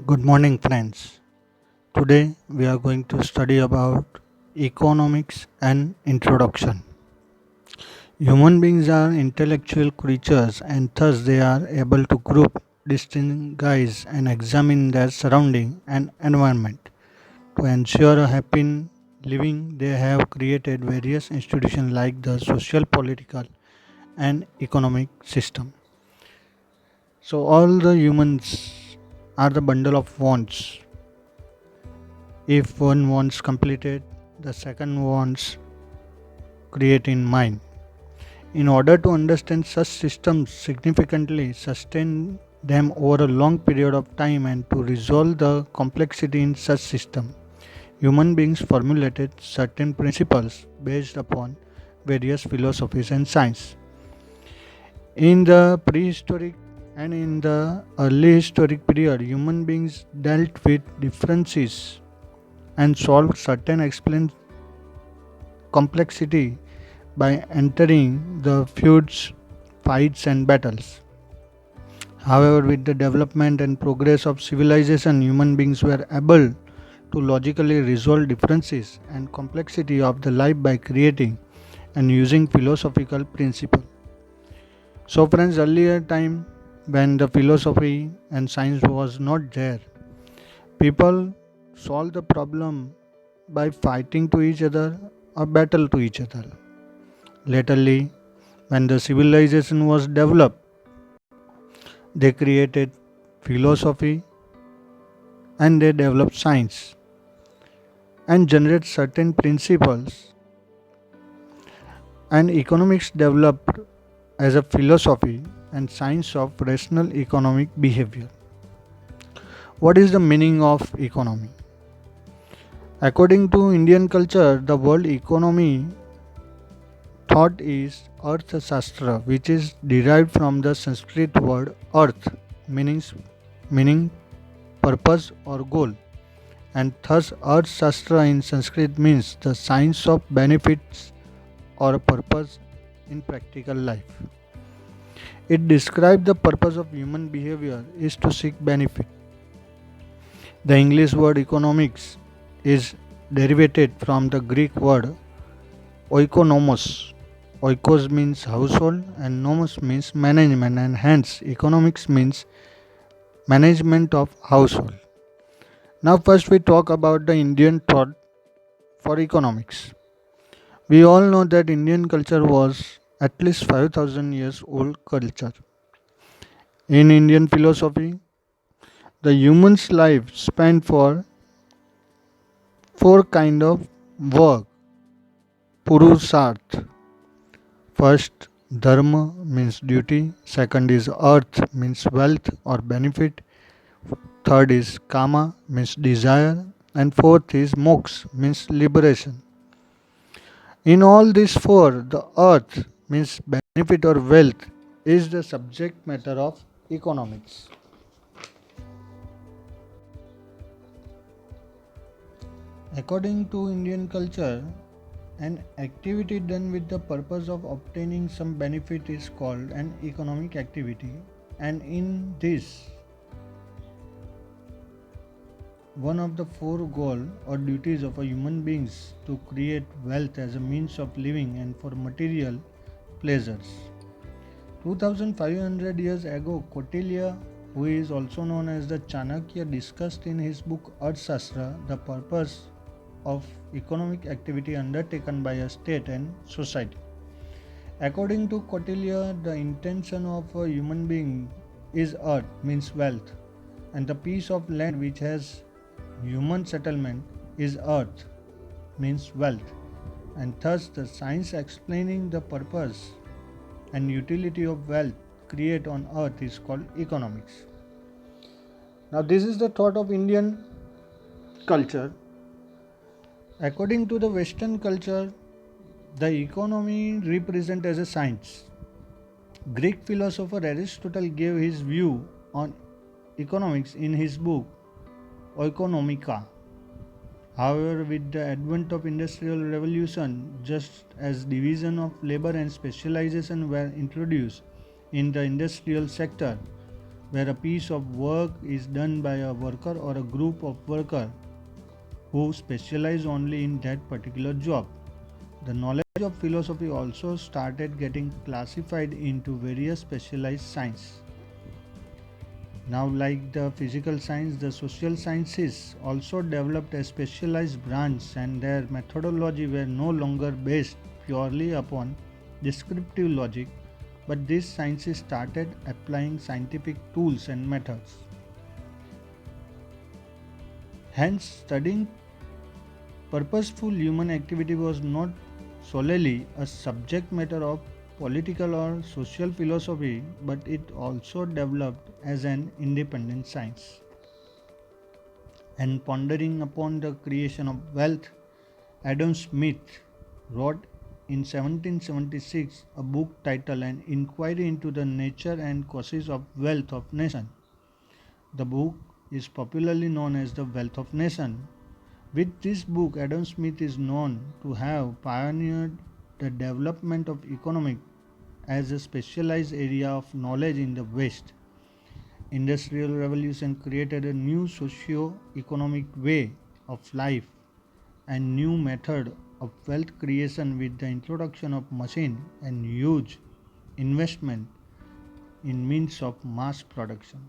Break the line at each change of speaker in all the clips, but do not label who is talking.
Good morning, friends. Today we are going to study about economics and introduction. Human beings are intellectual creatures and thus they are able to group, distinguish and examine their surrounding and environment. To ensure a happy living, they have created various institutions like the social, political and economic system. So all the humans are the bundle of wants. If one wants completed, the second wants create in mind. In order to understand such systems significantly, sustain them over a long period of time and to resolve the complexity in such system, human beings formulated certain principles based upon various philosophies and science. In the prehistoric and in the early historic period, human beings dealt with differences and solved certain explained complexity by entering the feuds, fights, and battles. However, with the development and progress of civilization, human beings were able to logically resolve differences and complexity of the life by creating and using philosophical principles. So, friends, earlier time when the philosophy and science was not there, people solved the problem by fighting to each other or battle to each other. Latterly, when the civilization was developed, they created philosophy and they developed science and generate certain principles, and economics developed as a philosophy and science of rational economic behavior. What is the meaning of economy? According to Indian culture, the world economy thought is Arthashastra, which is derived from the Sanskrit word earth, meaning purpose or goal, and thus Arthashastra in Sanskrit means the science of benefits or purpose in practical life. It describes the purpose of human behavior is to seek benefit. The English word economics is derivated from the Greek word oikonomos. Oikos means household and nomos means management, and hence economics means management of household. Now first we talk about the Indian thought for economics. We all know that Indian culture was at least 5000 years old culture. In Indian philosophy, the human's life spent for four kind of work. Purusarth. First, dharma means duty. Second is earth means wealth or benefit. Third is kama means desire. And fourth is moksha means liberation. In all these four, the earth means benefit or wealth is the subject matter of economics. According to Indian culture, an activity done with the purpose of obtaining some benefit is called an economic activity, and in this, one of the four goals or duties of a human beings to create wealth as a means of living and for material pleasures. 2500 years ago, Kautilya, who is also known as the Chanakya, discussed in his book Arthashastra the purpose of economic activity undertaken by a state and society. According to Kautilya, the intention of a human being is earth means wealth, and the piece of land which has human settlement is earth means wealth, and thus the science explaining the purpose and utility of wealth create on earth is called economics. Now this is the thought of Indian culture. According to the Western culture, the economy represent as a science. Greek philosopher Aristotle gave his view on economics in his book Oikonomika. However, with the advent of industrial revolution, just as division of labor and specialization were introduced in the industrial sector, where a piece of work is done by a worker or a group of workers who specialize only in that particular job. The knowledge of philosophy also started getting classified into various specialized sciences. Now, like the physical science, the social sciences also developed a specialized branch, and their methodology were no longer based purely upon descriptive logic, but these sciences started applying scientific tools and methods. Hence, studying purposeful human activity was not solely a subject matter of political or social philosophy, but it also developed as an independent science. And pondering upon the creation of wealth, Adam Smith wrote in 1776 a book titled An Inquiry into the Nature and Causes of Wealth of Nation. The book is popularly known as the Wealth of Nation. With this book, Adam Smith is known to have pioneered the development of economics as a specialized area of knowledge in the West. Industrial revolution created a new socio-economic way of life and new method of wealth creation with the introduction of machine and huge investment in means of mass production.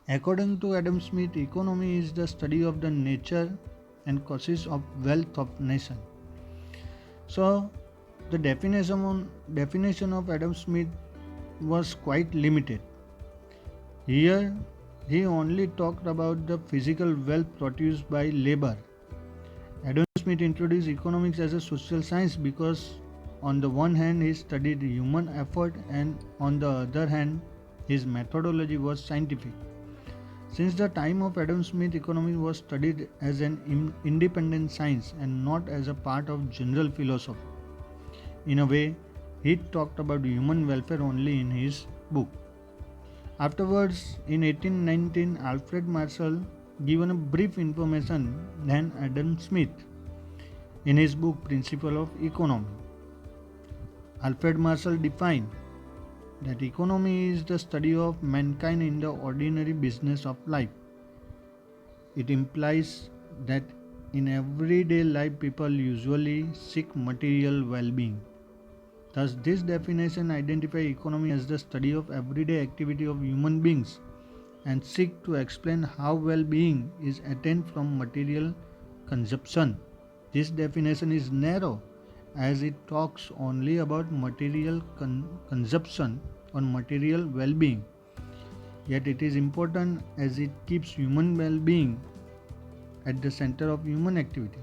According to Adam Smith, economy is the study of the nature and causes of wealth of nation. So the definition of Adam Smith was quite limited. Here he only talked about the physical wealth produced by labor. Adam Smith introduced economics as a social science because on the one hand he studied human effort and on the other hand his methodology was scientific. Since the time of Adam Smith, economics was studied as an independent science and not as a part of general philosophy. In a way, he talked about human welfare only in his book. Afterwards, in 1819, Alfred Marshall given a brief information than Adam Smith in his book Principle of Economy. Alfred Marshall defined that economy is the study of mankind in the ordinary business of life. It implies that in everyday life people usually seek material well-being. Thus, this definition identifies economy as the study of everyday activity of human beings and seek to explain how well-being is attained from material consumption. This definition is narrow as it talks only about material consumption or material well-being. Yet it is important as it keeps human well-being at the center of human activity.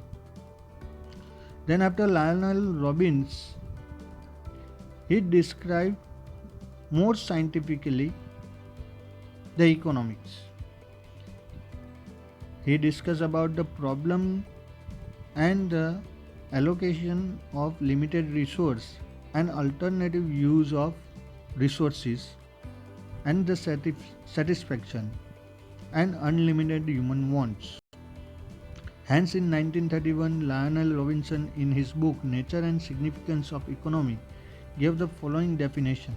Then after Lionel Robbins, he described more scientifically the economics. He discussed about the problem and the allocation of limited resource and alternative use of resources and the satisfaction and unlimited human wants. Hence in 1931 Lionel Robinson in his book Nature and Significance of Economy gave the following definition.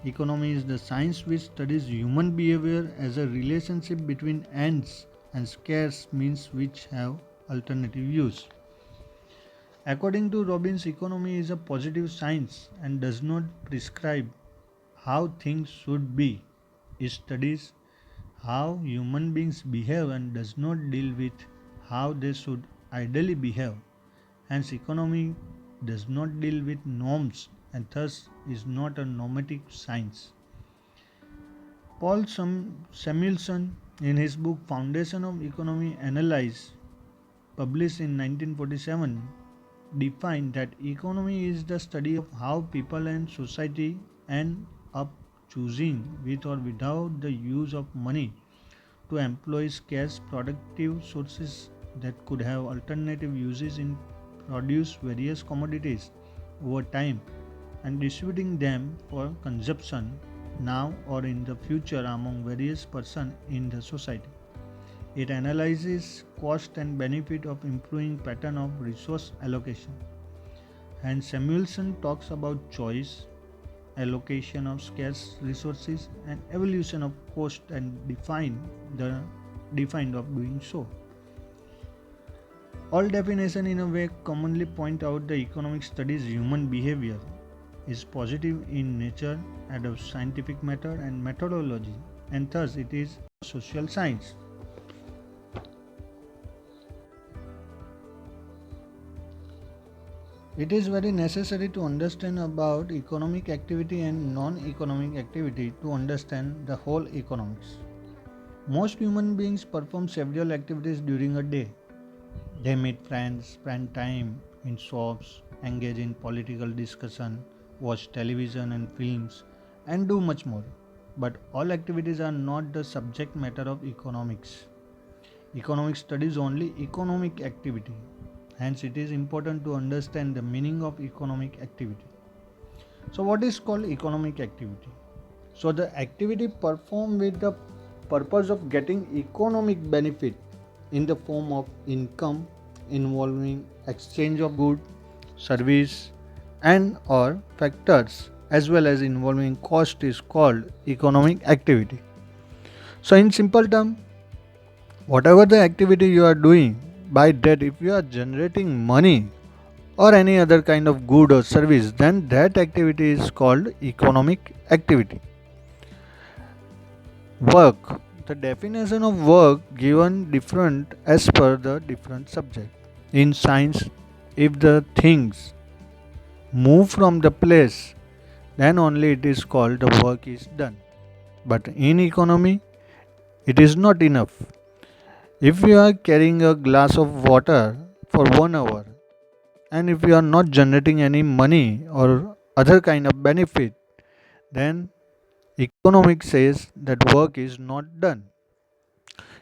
Economy is the science which studies human behavior as a relationship between ends and scarce means which have alternative use. According to Robbins, economy is a positive science and does not prescribe how things should be. It studies how human beings behave and does not deal with how they should ideally behave. Hence, economy does not deal with norms and thus is not a normative science. Paul Samuelson, in his book Foundation of Economy Analyze, published in 1947, defined that economy is the study of how people and society end up choosing with or without the use of money to employ scarce productive sources that could have alternative uses in produce various commodities over time and distributing them for consumption now or in the future among various persons in the society. It analyzes cost and benefit of improving pattern of resource allocation. And Samuelson talks about choice, allocation of scarce resources, and evaluation of cost and defined of doing so. All definition in a way commonly point out the economic studies human behavior is positive in nature, adopts scientific method and methodology, and thus it is social science. It is very necessary to understand about economic activity and non-economic activity to understand the whole economics. Most human beings perform several activities during a day. They meet friends, spend time in shops, engage in political discussion, watch television and films, and do much more. But all activities are not the subject matter of economics. Economics studies only economic activity. Hence, it is important to understand the meaning of economic activity. So, what is called economic activity? So, the activity performed with the purpose of getting economic benefit in the form of income involving exchange of goods, service, and or factors as well as involving cost is called economic activity. So, in simple term, whatever the activity you are doing, by that if you are generating money or any other kind of good or service, then that activity is called economic activity. Work. The definition of work given different as per the different subject. In science, if the things move from the place, then only it is called the work is done. But in economy, it is not enough. If you are carrying a glass of water for 1 hour and if you are not generating any money or other kind of benefit, then economics says that work is not done.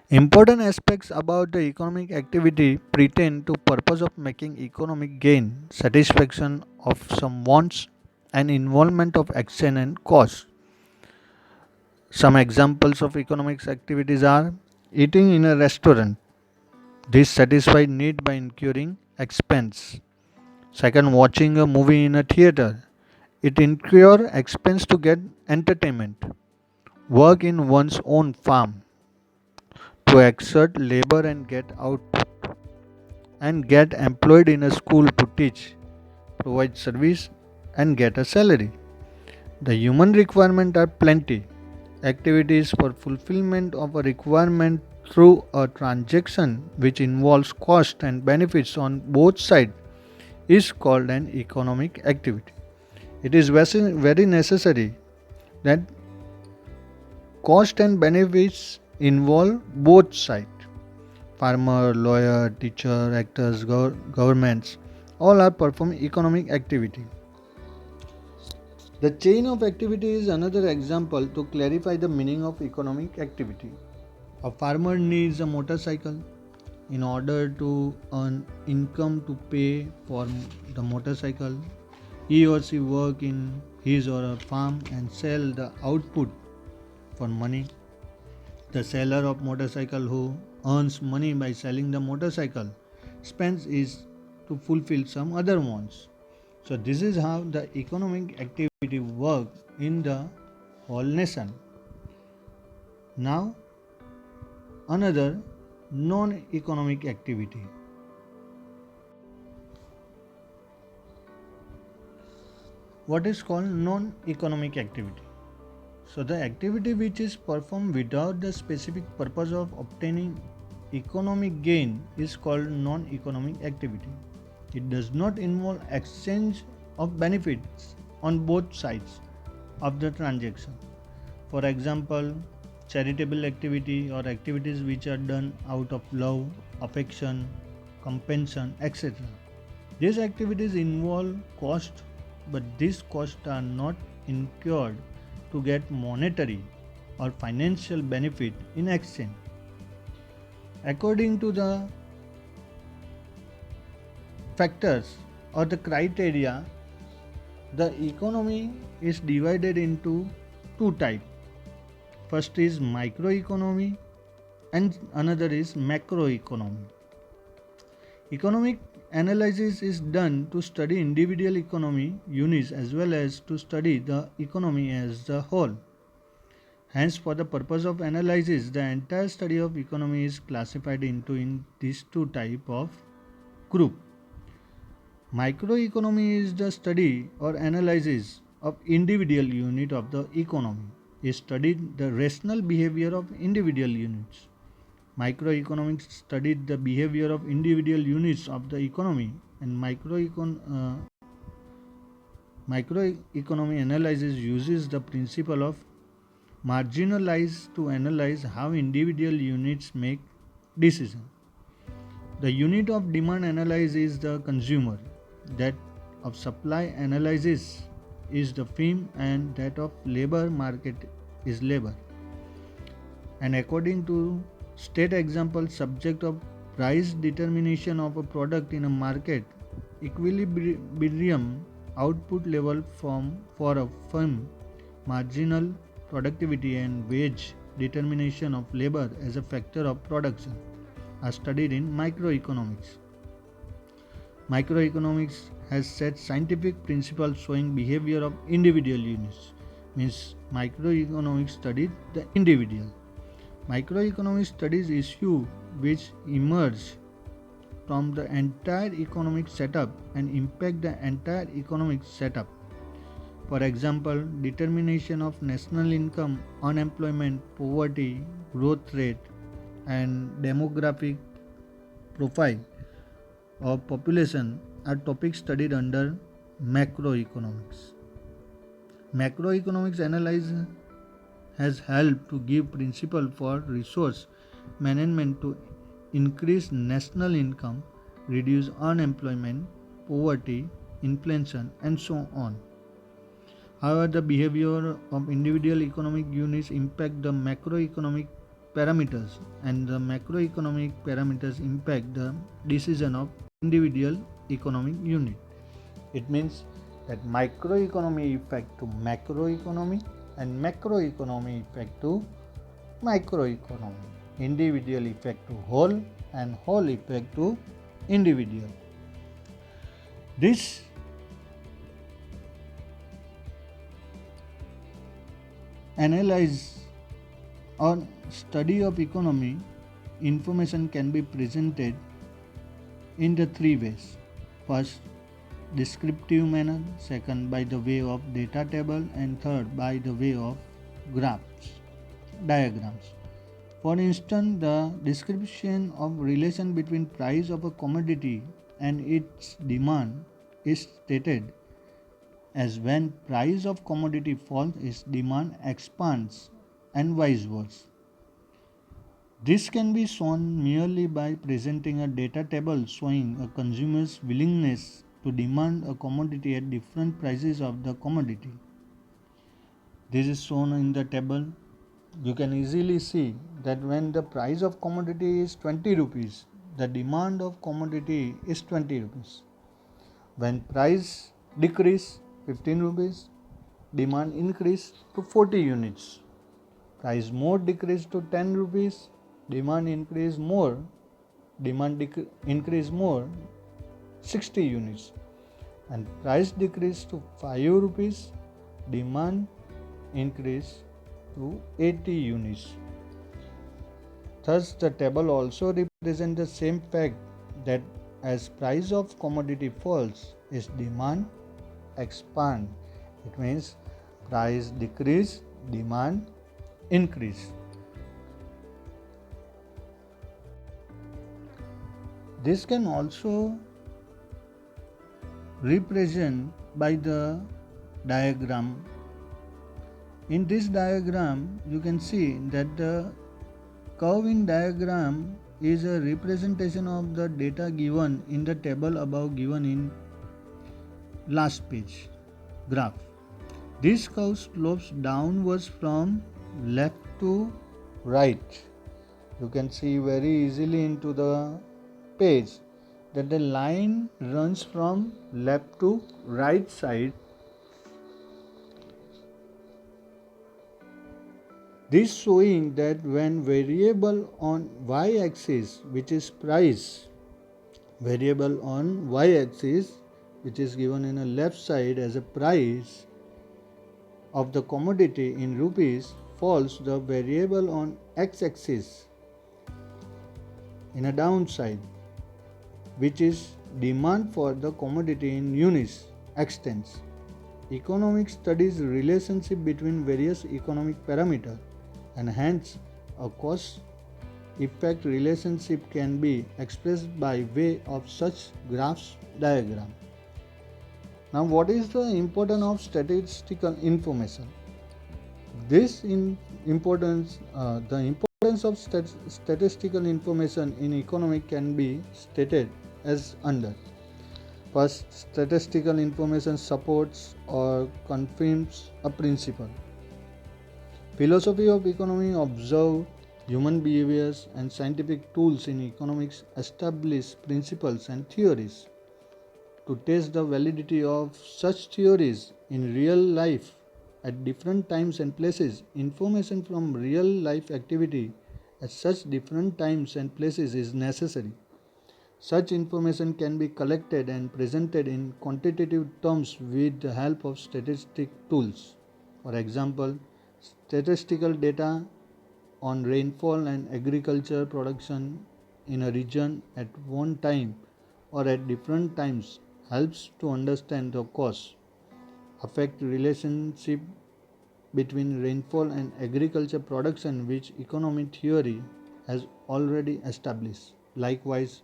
Important aspects about the economic activity pertain to purpose of making economic gain, satisfaction of some wants, and involvement of action and cost. Some examples of economics activities are eating in a restaurant. This satisfies need by incurring expense. Second, watching a movie in a theater. It incur expense to get entertainment. Work in one's own farm to exert labor and get output. And get employed in a school to teach, provide service, and get a salary. The human requirement are plenty. Activities for fulfillment of a requirement through a transaction which involves cost and benefits on both sides is called an economic activity. It is very necessary that cost and benefits involve both sides. Farmer, lawyer, teacher, actors, governments, all are performing economic activity. The chain of activity is another example to clarify the meaning of economic activity. A farmer needs a motorcycle in order to earn income to pay for the motorcycle. He or she work in his or her farm and sell the output for money. The seller of motorcycle who earns money by selling the motorcycle spends is to fulfill some other wants. So this is how the economic activity work in the whole nation. Now another non-economic activity. What is called non-economic activity? So the activity which is performed without the specific purpose of obtaining economic gain is called non-economic activity. It does not involve exchange of benefits on both sides of the transaction. For example, charitable activity or activities which are done out of love, affection, compassion, etc. These activities involve cost, but these costs are not incurred to get monetary or financial benefit in exchange. According to the factors or the criteria, the economy is divided into two types. First is microeconomy and another is macroeconomy. Economic analysis is done to study individual economy units as well as to study the economy as a whole. Hence, for the purpose of analysis, the entire study of economy is classified into these two type of group. Microeconomy is the study or analysis of individual unit of the economy. It studied the rational behavior of individual units. Microeconomics studied the behavior of individual units of the economy, and microeconomy analysis uses the principle of marginalize to analyze how individual units make decisions. The unit of demand analysis is the consumer, that of supply analysis is the firm, and that of labor market is labor. And according to state example, subject of price determination of a product in a market, equilibrium output level for a firm, marginal productivity and wage determination of labor as a factor of production are studied in microeconomics. Microeconomics has set scientific principles showing behavior of individual units. Means microeconomics studied the individual. Microeconomics studies issues which emerge from the entire economic setup and impact the entire economic setup. For example, determination of national income, unemployment, poverty, growth rate, and demographic profile of population are topics studied under macroeconomics. Macroeconomics analysis has helped to give principle for resource management to increase national income, reduce unemployment, poverty, inflation, and so on. However, the behavior of individual economic units impact the macroeconomic parameters, and the macroeconomic parameters impact the decision of individual economic unit. It means that microeconomy effect to macroeconomy and macroeconomy effect to microeconomy. Individual effect to whole and whole effect to individual. This analyze or study of economy information can be presented in the three ways. First, descriptive manner, second by the way of data table, and third by the way of diagrams. For instance, the description of relation between price of a commodity and its demand is stated as when price of commodity falls, its demand expands and vice versa. This can be shown merely by presenting a data table showing a consumer's willingness to demand a commodity at different prices of the commodity. This is shown in the table. You can easily see that when the price of commodity is 20 rupees, the demand of commodity is 20 rupees. When price decrease 15 rupees, demand increase to 40 units. Price more decrease to 10 rupees, demand increase more, increase more 60 units, and price decrease to 5 rupees, demand increase to 80 units. Thus, the table also represents the same fact that as price of commodity falls, its demand expand. It means price decrease, demand increase. This can also represent by the diagram. In this diagram, you can see that the curve in diagram is a representation of the data given in the table above given in last page graph. This curve slopes downwards from left to right. You can see very easily into the page that the line runs from left to right side. This showing that when variable on y-axis, which is price, variable on y-axis, which is given in the left side as a price of the commodity in rupees, falls the variable on x-axis in a downside, which is demand for the commodity in units, extends. Economics studies relationship between various economic parameters, and hence a cause effect relationship can be expressed by way of such graphs diagram. Now, what is the importance of statistical information? The importance of statistical information in economics can be stated as under. First, statistical information supports or confirms a principle. Philosophy of economy observe human behaviors and scientific tools in economics establish principles and theories. To test the validity of such theories in real life at different times and places, information from real life activity at such different times and places is necessary. Such information can be collected and presented in quantitative terms with the help of statistic tools. For example, statistical data on rainfall and agriculture production in a region at one time or at different times helps to understand the cause, effect relationship between rainfall and agriculture production which economic theory has already established. Likewise,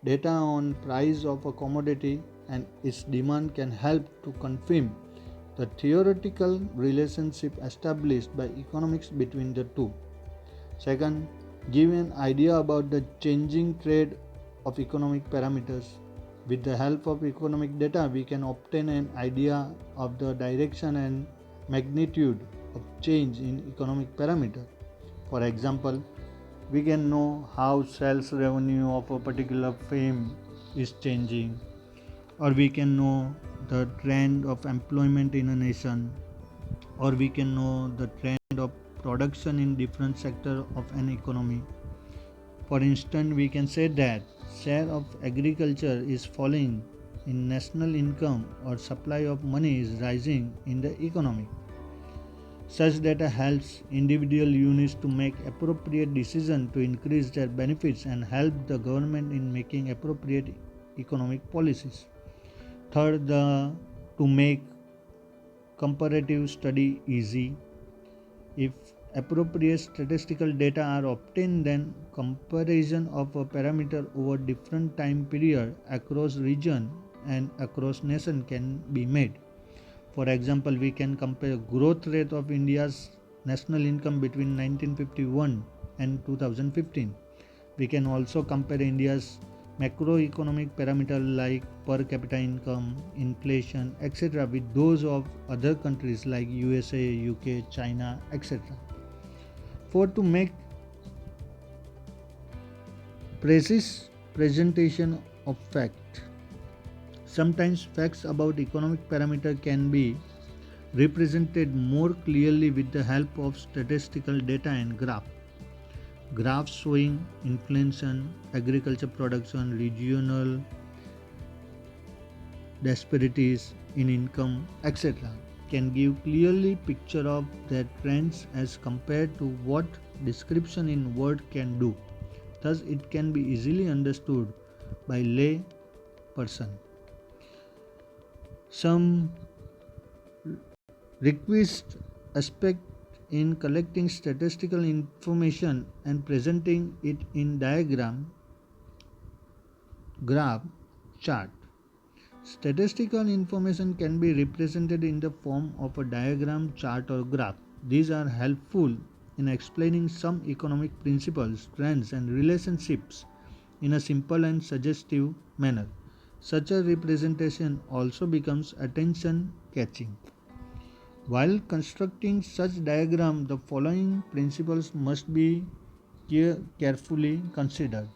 data on price of a commodity and its demand can help to confirm the theoretical relationship established by economics between the two. Second, give an idea about the changing trade of economic parameters. With the help of economic data, we can obtain an idea of the direction and magnitude of change in economic parameter. For example, we can know how sales revenue of a particular firm is changing, or we can know the trend of employment in a nation, or we can know the trend of production in different sector of an economy. For instance, we can say that share of agriculture is falling in national income or supply of money is rising in the economy. Such data helps individual units to make appropriate decisions to increase their benefits and help the government in making appropriate economic policies. Third, to make comparative study easy. If appropriate statistical data are obtained, then comparison of a parameter over different time period across region and across nation can be made. For example, we can compare growth rate of India's national income between 1951 and 2015. We can also compare India's macroeconomic parameters like per capita income, inflation, etc. with those of other countries like USA, UK, China, etc. For to make precise presentation of fact. Sometimes facts about economic parameter can be represented more clearly with the help of statistical data and graph. Graphs showing inflation, agriculture production, regional disparities in income, etc. can give clearly picture of their trends as compared to what description in word can do. Thus, it can be easily understood by lay person. Some requisite aspect in collecting statistical information and presenting it in diagram, graph, chart. Statistical information can be represented in the form of a diagram, chart, or graph. These are helpful in explaining some economic principles, trends, and relationships in a simple and suggestive manner. Such a representation also becomes attention catching. While constructing such diagram, the following principles must be carefully considered.